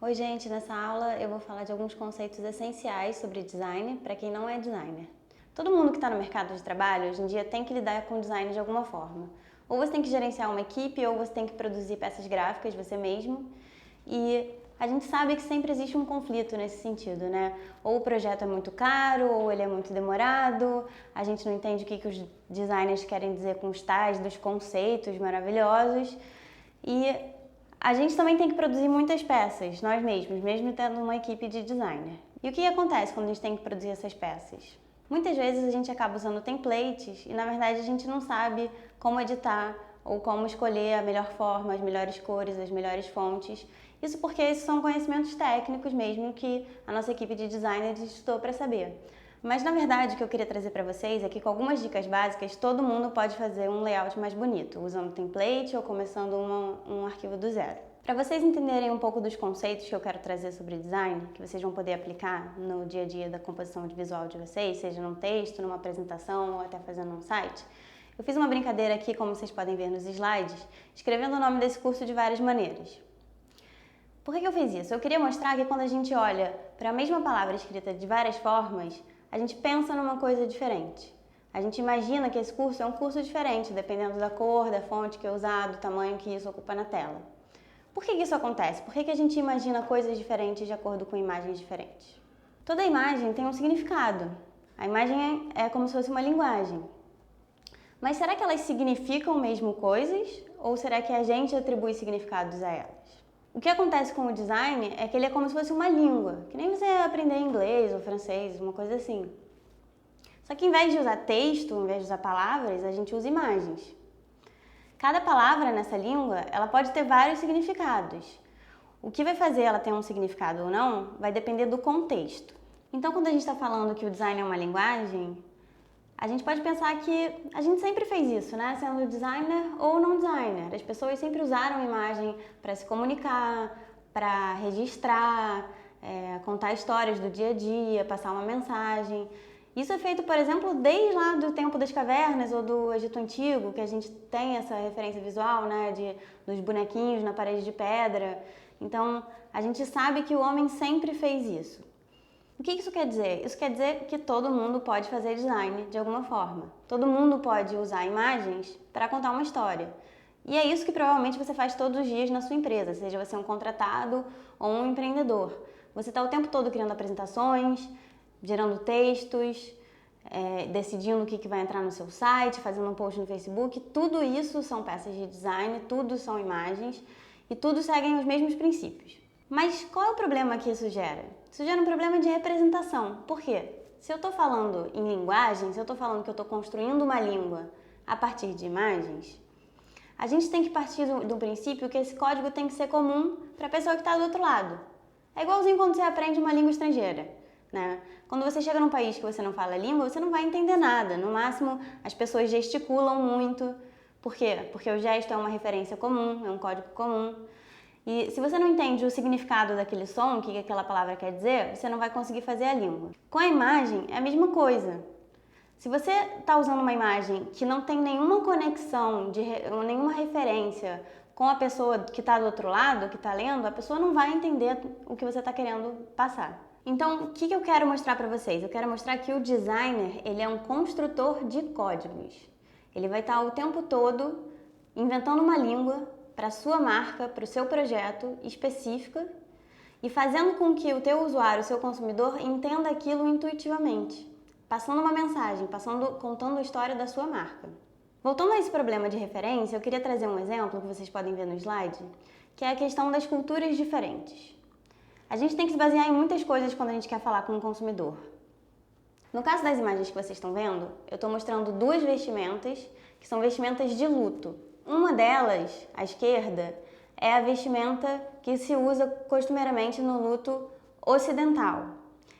Oi, gente, nessa aula eu vou falar de alguns conceitos essenciais sobre design para quem não é designer. Todo mundo que está no mercado de trabalho hoje em dia tem que lidar com design de alguma forma. Ou você tem que gerenciar uma equipe, ou você tem que produzir peças gráficas você mesmo. E a gente sabe que sempre existe um conflito nesse sentido, né? Ou o projeto é muito caro, ou ele é muito demorado, a gente não entende o que os designers querem dizer com os tais dos conceitos maravilhosos. E a gente também tem que produzir muitas peças, nós mesmos, mesmo tendo uma equipe de designer. E o que acontece quando a gente tem que produzir essas peças? Muitas vezes a gente acaba usando templates e na verdade a gente não sabe como editar ou como escolher a melhor forma, as melhores cores, as melhores fontes. Isso porque esses são conhecimentos técnicos mesmo que a nossa equipe de designers estudou para saber. Mas na verdade o que eu queria trazer para vocês é que com algumas dicas básicas todo mundo pode fazer um layout mais bonito, usando template ou começando um arquivo do zero. Para vocês entenderem um pouco dos conceitos que eu quero trazer sobre design, que vocês vão poder aplicar no dia a dia da composição de visual de vocês, seja num texto, numa apresentação ou até fazendo um site, eu fiz uma brincadeira aqui, como vocês podem ver nos slides, escrevendo o nome desse curso de várias maneiras. Por que eu fiz isso? Eu queria mostrar que quando a gente olha para a mesma palavra escrita de várias formas, a gente pensa numa coisa diferente. A gente imagina que esse curso é um curso diferente, dependendo da cor, da fonte que é usado, do tamanho que isso ocupa na tela. Por que isso acontece? Por que a gente imagina coisas diferentes de acordo com imagens diferentes? Toda imagem tem um significado. A imagem é como se fosse uma linguagem. Mas será que elas significam mesmo coisas? Ou será que a gente atribui significados a elas? O que acontece com o design é que ele é como se fosse uma língua, que nem você aprender inglês ou francês, uma coisa assim. Só que em vez de usar texto, em vez de usar palavras, a gente usa imagens. Cada palavra nessa língua, ela pode ter vários significados. O que vai fazer ela ter um significado ou não vai depender do contexto. Então, quando a gente está falando que o design é uma linguagem, a gente pode pensar que a gente sempre fez isso, né? Sendo designer ou não designer. As pessoas sempre usaram imagem para se comunicar, para registrar, contar histórias do dia a dia, passar uma mensagem. Isso é feito, por exemplo, desde lá do tempo das cavernas ou do Egito Antigo, que a gente tem essa referência visual, né? Dos bonequinhos na parede de pedra. Então, a gente sabe que o homem sempre fez isso. O que isso quer dizer? Isso quer dizer que todo mundo pode fazer design de alguma forma. Todo mundo pode usar imagens para contar uma história. E é isso que provavelmente você faz todos os dias na sua empresa, seja você um contratado ou um empreendedor. Você está o tempo todo criando apresentações, gerando textos, decidindo o que vai entrar no seu site, fazendo um post no Facebook. Tudo isso são peças de design, tudo são imagens e tudo seguem os mesmos princípios. Mas qual é o problema que isso gera? Isso gera um problema de representação. Por quê? Se eu estou falando em linguagem, se eu estou falando que eu estou construindo uma língua a partir de imagens, a gente tem que partir do princípio que esse código tem que ser comum para a pessoa que está do outro lado. É igualzinho quando você aprende uma língua estrangeira, né? Quando você chega num país que você não fala a língua, você não vai entender nada. No máximo, as pessoas gesticulam muito. Por quê? Porque o gesto é uma referência comum, é um código comum. E se você não entende o significado daquele som, o que aquela palavra quer dizer, você não vai conseguir fazer a língua. Com a imagem é a mesma coisa. Se você está usando uma imagem que não tem nenhuma conexão, nenhuma referência com a pessoa que está do outro lado, que está lendo, a pessoa não vai entender o que você está querendo passar. Então, o que eu quero mostrar para vocês? Eu quero mostrar que o designer, ele é um construtor de códigos. Ele vai estar o tempo todo inventando uma língua para a sua marca, para o seu projeto específica e fazendo com que o teu usuário, o seu consumidor, entenda aquilo intuitivamente, passando uma mensagem, contando a história da sua marca. Voltando a esse problema de referência, eu queria trazer um exemplo que vocês podem ver no slide, que é a questão das culturas diferentes. A gente tem que se basear em muitas coisas quando a gente quer falar com o consumidor. No caso das imagens que vocês estão vendo, eu estou mostrando duas vestimentas, que são vestimentas de luto. Uma delas, à esquerda, é a vestimenta que se usa costumeiramente no luto ocidental.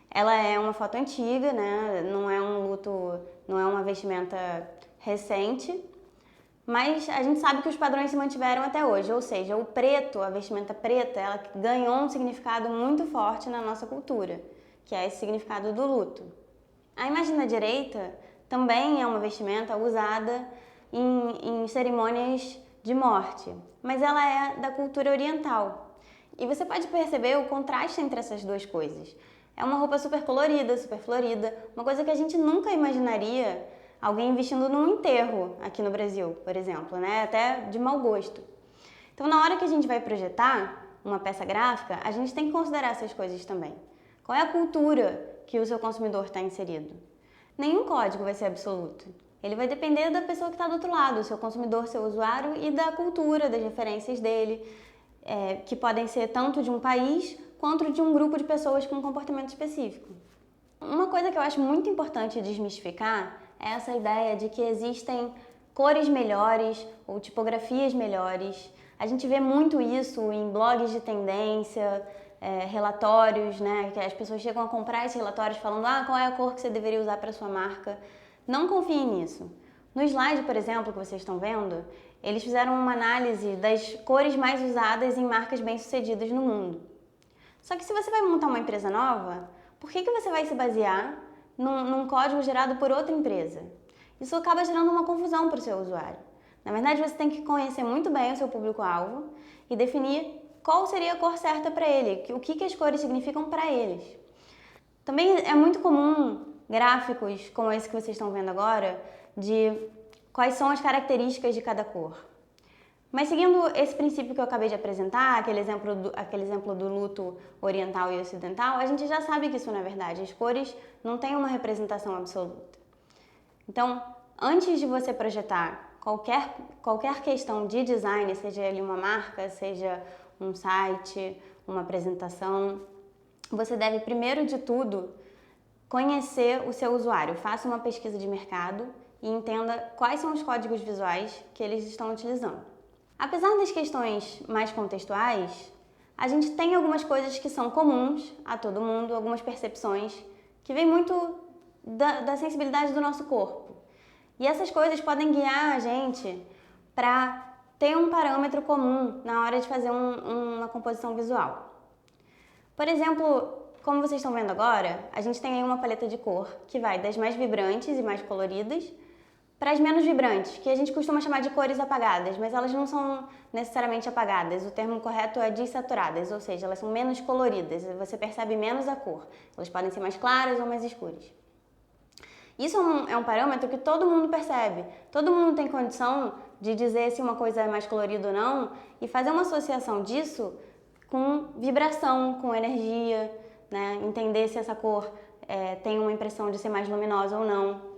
Ela é uma foto antiga, né? Não é uma vestimenta recente, mas a gente sabe que os padrões se mantiveram até hoje, ou seja, o preto, a vestimenta preta, ela ganhou um significado muito forte na nossa cultura, que é esse significado do luto. A imagem da direita também é uma vestimenta usada em cerimônias de morte, mas ela é da cultura oriental. E você pode perceber o contraste entre essas duas coisas. É uma roupa super colorida, super florida, uma coisa que a gente nunca imaginaria alguém vestindo num enterro aqui no Brasil, por exemplo, né? Até de mau gosto. Então, na hora que a gente vai projetar uma peça gráfica, a gente tem que considerar essas coisas também. Qual é a cultura que o seu consumidor está inserido? Nenhum código vai ser absoluto. Ele vai depender da pessoa que está do outro lado, o seu consumidor, seu usuário, e da cultura, das referências dele, que podem ser tanto de um país quanto de um grupo de pessoas com um comportamento específico. Uma coisa que eu acho muito importante desmistificar é essa ideia de que existem cores melhores ou tipografias melhores. A gente vê muito isso em blogs de tendência, relatórios, né, que as pessoas chegam a comprar esses relatórios falando qual é a cor que você deveria usar para sua marca. Não confiem nisso. No slide, por exemplo, que vocês estão vendo, eles fizeram uma análise das cores mais usadas em marcas bem-sucedidas no mundo. Só que se você vai montar uma empresa nova, por que você vai se basear num código gerado por outra empresa? Isso acaba gerando uma confusão para o seu usuário. Na verdade, você tem que conhecer muito bem o seu público-alvo e definir qual seria a cor certa para ele, o que as cores significam para eles. Também é muito comum gráficos como esse que vocês estão vendo agora, de quais são as características de cada cor. Mas seguindo esse princípio que eu acabei de apresentar, aquele exemplo do luto oriental e ocidental, a gente já sabe que isso não é verdade. As cores não têm uma representação absoluta. Então, antes de você projetar qualquer questão de design, seja ele uma marca, seja um site, uma apresentação, você deve, primeiro de tudo, conhecer o seu usuário. Faça uma pesquisa de mercado e entenda quais são os códigos visuais que eles estão utilizando. Apesar das questões mais contextuais, a gente tem algumas coisas que são comuns a todo mundo, algumas percepções que vêm muito da sensibilidade do nosso corpo. E essas coisas podem guiar a gente para ter um parâmetro comum na hora de fazer uma composição visual. Por exemplo, como vocês estão vendo agora, a gente tem aí uma paleta de cor que vai das mais vibrantes e mais coloridas para as menos vibrantes, que a gente costuma chamar de cores apagadas, mas elas não são necessariamente apagadas, o termo correto é dessaturadas, ou seja, elas são menos coloridas, você percebe menos a cor, elas podem ser mais claras ou mais escuras. Isso é um parâmetro que todo mundo percebe, todo mundo tem condição de dizer se uma coisa é mais colorida ou não e fazer uma associação disso com vibração, com energia, né? Entender se essa cor tem uma impressão de ser mais luminosa ou não.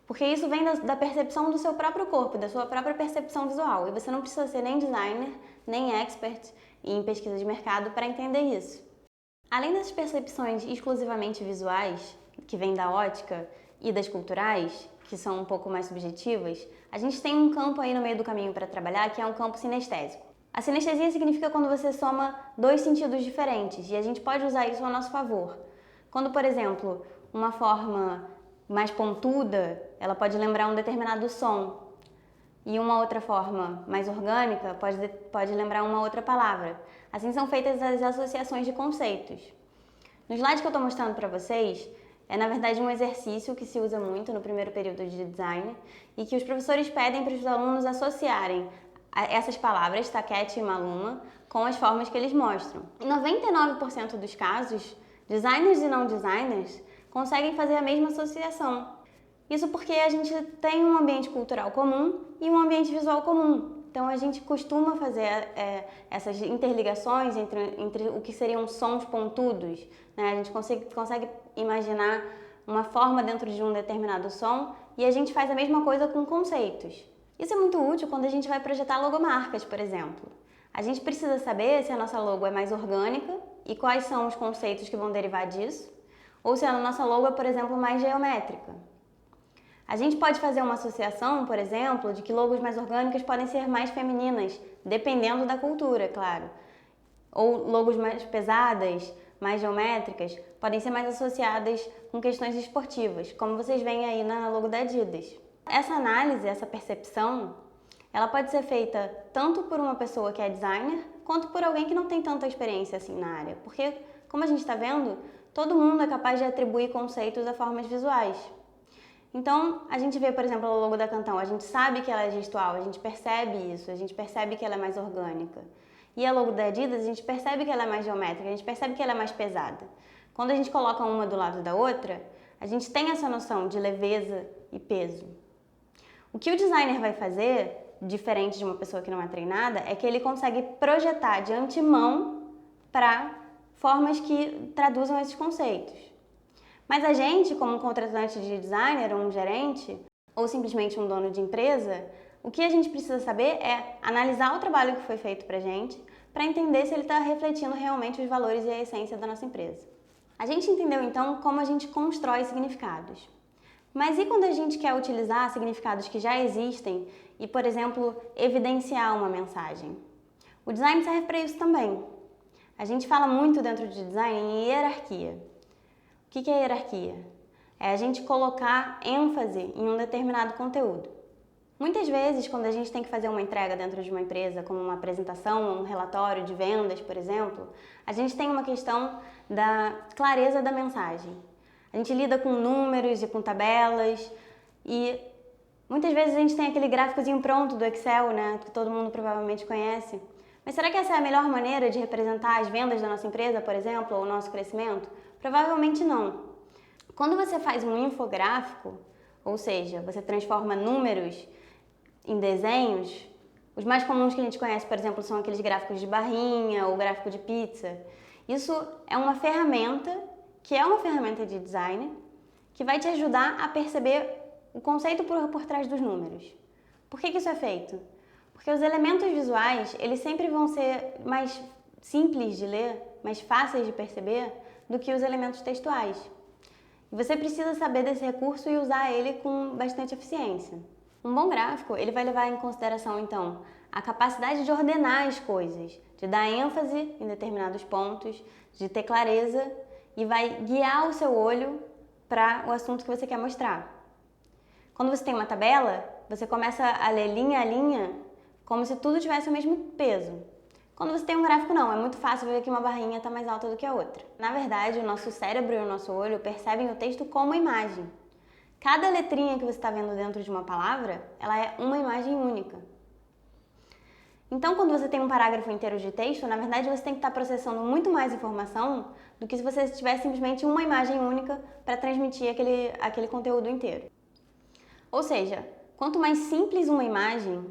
Porque isso vem da percepção do seu próprio corpo, da sua própria percepção visual. E você não precisa ser nem designer, nem expert em pesquisa de mercado para entender isso. Além dessas percepções exclusivamente visuais, que vêm da ótica, e das culturais, que são um pouco mais subjetivas, a gente tem um campo aí no meio do caminho para trabalhar, que é um campo sinestésico. A sinestesia significa quando você soma dois sentidos diferentes, e a gente pode usar isso a nosso favor. Quando, por exemplo, uma forma mais pontuda, ela pode lembrar um determinado som, e uma outra forma mais orgânica pode lembrar uma outra palavra. Assim são feitas as associações de conceitos. No slide que eu estou mostrando para vocês, é na verdade um exercício que se usa muito no primeiro período de design e que os professores pedem para os alunos associarem essas palavras, taquete e maluma, com as formas que eles mostram. Em 99% dos casos, designers e não designers conseguem fazer a mesma associação. Isso porque a gente tem um ambiente cultural comum e um ambiente visual comum. Então a gente costuma fazer essas interligações entre o que seriam sons pontudos, né? A gente consegue imaginar uma forma dentro de um determinado som e a gente faz a mesma coisa com conceitos. Isso é muito útil quando a gente vai projetar logomarcas, por exemplo. A gente precisa saber se a nossa logo é mais orgânica e quais são os conceitos que vão derivar disso, ou se a nossa logo é, por exemplo, mais geométrica. A gente pode fazer uma associação, por exemplo, de que logos mais orgânicas podem ser mais femininas, dependendo da cultura, claro. Ou logos mais pesadas, mais geométricas, podem ser mais associadas com questões esportivas, como vocês veem aí na logo da Adidas. Essa análise, essa percepção, ela pode ser feita tanto por uma pessoa que é designer, quanto por alguém que não tem tanta experiência assim na área. Porque, como a gente está vendo, todo mundo é capaz de atribuir conceitos a formas visuais. Então, a gente vê, por exemplo, a logo da Cantão, a gente sabe que ela é gestual, a gente percebe isso, a gente percebe que ela é mais orgânica. E a logo da Adidas, a gente percebe que ela é mais geométrica, a gente percebe que ela é mais pesada. Quando a gente coloca uma do lado da outra, a gente tem essa noção de leveza e peso. O que o designer vai fazer, diferente de uma pessoa que não é treinada, é que ele consegue projetar de antemão para formas que traduzam esses conceitos. Mas a gente, como um contratante de designer, um gerente, ou simplesmente um dono de empresa, o que a gente precisa saber é analisar o trabalho que foi feito pra gente, para entender se ele está refletindo realmente os valores e a essência da nossa empresa. A gente entendeu então como a gente constrói significados. Mas e quando a gente quer utilizar significados que já existem e, por exemplo, evidenciar uma mensagem? O design serve para isso também. A gente fala muito dentro de design em hierarquia. O que é hierarquia? É a gente colocar ênfase em um determinado conteúdo. Muitas vezes, quando a gente tem que fazer uma entrega dentro de uma empresa, como uma apresentação, um relatório de vendas, por exemplo, a gente tem uma questão da clareza da mensagem. A gente lida com números e com tabelas e muitas vezes a gente tem aquele gráficozinho pronto do Excel, né, que todo mundo provavelmente conhece. Mas será que essa é a melhor maneira de representar as vendas da nossa empresa, por exemplo, ou o nosso crescimento? Provavelmente não. Quando você faz um infográfico, ou seja, você transforma números em desenhos, os mais comuns que a gente conhece, por exemplo, são aqueles gráficos de barrinha ou gráfico de pizza. Isso é uma ferramenta, que é uma ferramenta de design, que vai te ajudar a perceber o conceito por trás dos números. Por que isso é feito? Porque os elementos visuais, eles sempre vão ser mais simples de ler, mais fáceis de perceber, do que os elementos textuais. E você precisa saber desse recurso e usar ele com bastante eficiência. Um bom gráfico, ele vai levar em consideração, então, a capacidade de ordenar as coisas, de dar ênfase em determinados pontos, de ter clareza e vai guiar o seu olho para o assunto que você quer mostrar. Quando você tem uma tabela, você começa a ler linha a linha como se tudo tivesse o mesmo peso. Quando você tem um gráfico, não, é muito fácil ver que uma barrinha está mais alta do que a outra. Na verdade, o nosso cérebro e o nosso olho percebem o texto como imagem. Cada letrinha que você está vendo dentro de uma palavra, ela é uma imagem única. Então, quando você tem um parágrafo inteiro de texto, na verdade você tem que estar processando muito mais informação do que se você tivesse simplesmente uma imagem única para transmitir aquele conteúdo inteiro. Ou seja, quanto mais simples uma imagem,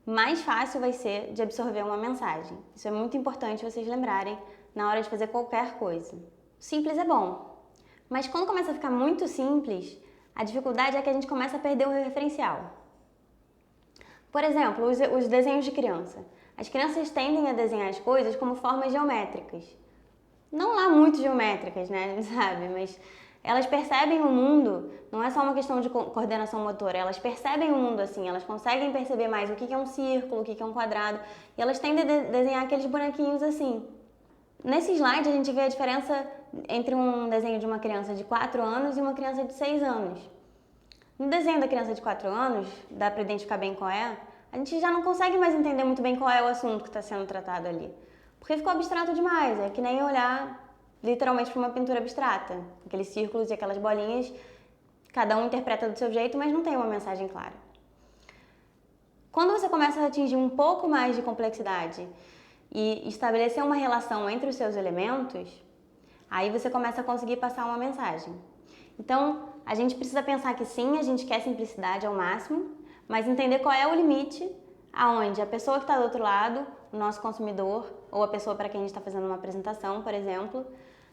mais fácil vai ser de absorver uma mensagem. Isso é muito importante vocês lembrarem na hora de fazer qualquer coisa. Simples é bom, mas quando começa a ficar muito simples, a dificuldade é que a gente começa a perder o referencial. Por exemplo, os desenhos de criança. As crianças tendem a desenhar as coisas como formas geométricas. Não lá muito geométricas, né, sabe? Mas elas percebem o mundo, não é só uma questão de coordenação motora, elas percebem o mundo assim, elas conseguem perceber mais o que é um círculo, o que é um quadrado, e elas tendem a desenhar aqueles bonequinhos assim. Nesse slide a gente vê a diferença entre um desenho de uma criança de 4 anos e uma criança de 6 anos. No desenho da criança de 4 anos, dá para identificar bem qual é, a gente já não consegue mais entender muito bem qual é o assunto que está sendo tratado ali. Porque ficou abstrato demais, é que nem olhar literalmente para uma pintura abstrata. Aqueles círculos e aquelas bolinhas, cada um interpreta do seu jeito, mas não tem uma mensagem clara. Quando você começa a atingir um pouco mais de complexidade e estabelecer uma relação entre os seus elementos, aí você começa a conseguir passar uma mensagem. Então, a gente precisa pensar que sim, a gente quer simplicidade ao máximo, mas entender qual é o limite aonde a pessoa que está do outro lado, o nosso consumidor, ou a pessoa para quem a gente está fazendo uma apresentação, por exemplo,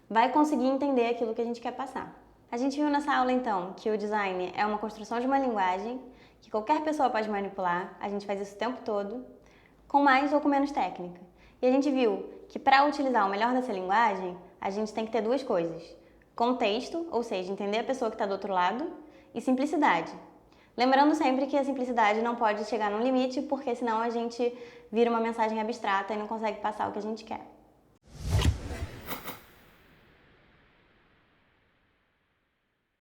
vai conseguir entender aquilo que a gente quer passar. A gente viu nessa aula, então, que o design é uma construção de uma linguagem que qualquer pessoa pode manipular, a gente faz isso o tempo todo, com mais ou com menos técnica. E a gente viu que para utilizar o melhor dessa linguagem, a gente tem que ter duas coisas. Contexto, ou seja, entender a pessoa que está do outro lado, e simplicidade. Lembrando sempre que a simplicidade não pode chegar num limite, porque senão a gente vira uma mensagem abstrata e não consegue passar o que a gente quer.